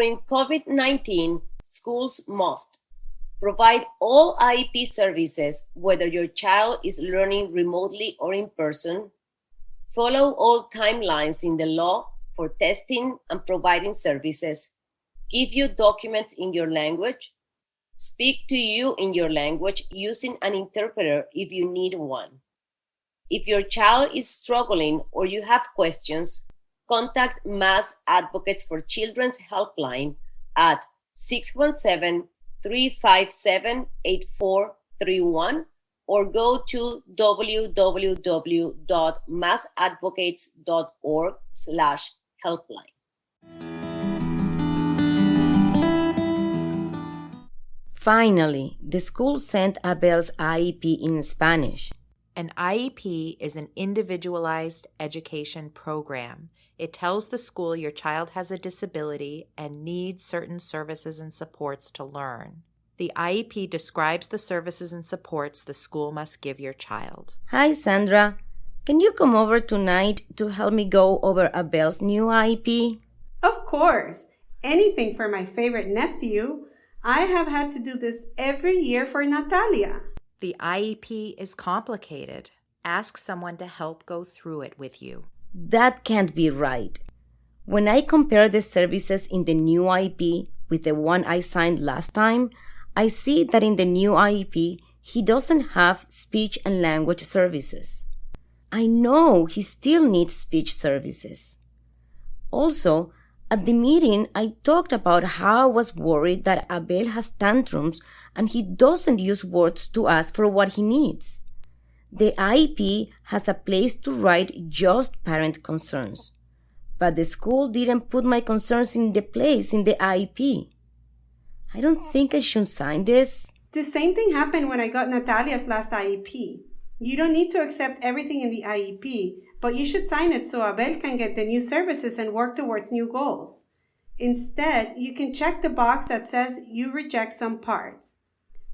During COVID-19, schools must provide all IEP services, whether your child is learning remotely or in person, follow all timelines in the law for testing and providing services, give you documents in your language, speak to you in your language using an interpreter if you need one. If your child is struggling or you have questions, contact Mass Advocates for Children's Helpline at 617-357-8431 or go to www.massadvocates.org/helpline. Finally, the school sent Abel's IEP in Spanish. An IEP is an individualized education program. It tells the school your child has a disability and needs certain services and supports to learn. The IEP describes the services and supports the school must give your child. Hi, Sandra. Can you come over tonight to help me go over Abel's new IEP? Of course. Anything for my favorite nephew. I have had to do this every year for Natalia. The IEP is complicated. Ask someone to help go through it with you. That can't be right. When I compare the services in the new IEP with the one I signed last time, I see that in the new IEP, he doesn't have speech and language services. I know he still needs speech services. Also, at the meeting, I talked about how I was worried that Abel has tantrums and he doesn't use words to ask for what he needs. The IEP has a place to write just parent concerns, but the school didn't put my concerns in the place in the IEP. I don't think I should sign this. The same thing happened when I got Natalia's last IEP. You don't need to accept everything in the IEP, but you should sign it so Abel can get the new services and work towards new goals. Instead, you can check the box that says you reject some parts.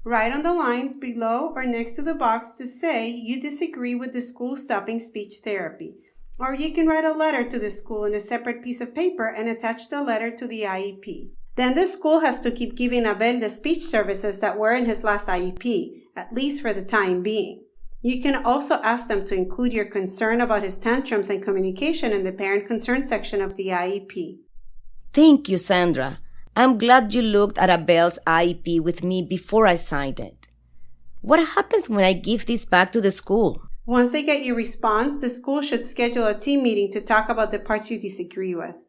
Write on the lines below or next to the box to say you disagree with the school stopping speech therapy. Or you can write a letter to the school on a separate piece of paper and attach the letter to the IEP. Then the school has to keep giving Abel the speech services that were in his last IEP, at least for the time being. You can also ask them to include your concern about his tantrums and communication in the parent concern section of the IEP. Thank you, Sandra. I'm glad you looked at Abel's IEP with me before I signed it. What happens when I give this back to the school? Once they get your response, the school should schedule a team meeting to talk about the parts you disagree with.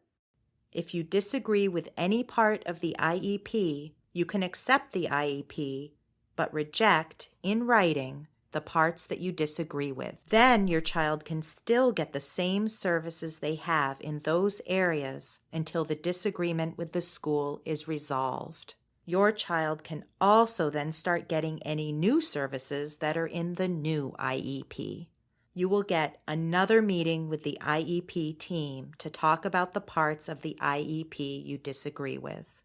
If you disagree with any part of the IEP, you can accept the IEP, but reject, in writing, the parts that you disagree with. Then your child can still get the same services they have in those areas until the disagreement with the school is resolved. Your child can also then start getting any new services that are in the new IEP. You will get another meeting with the IEP team to talk about the parts of the IEP you disagree with.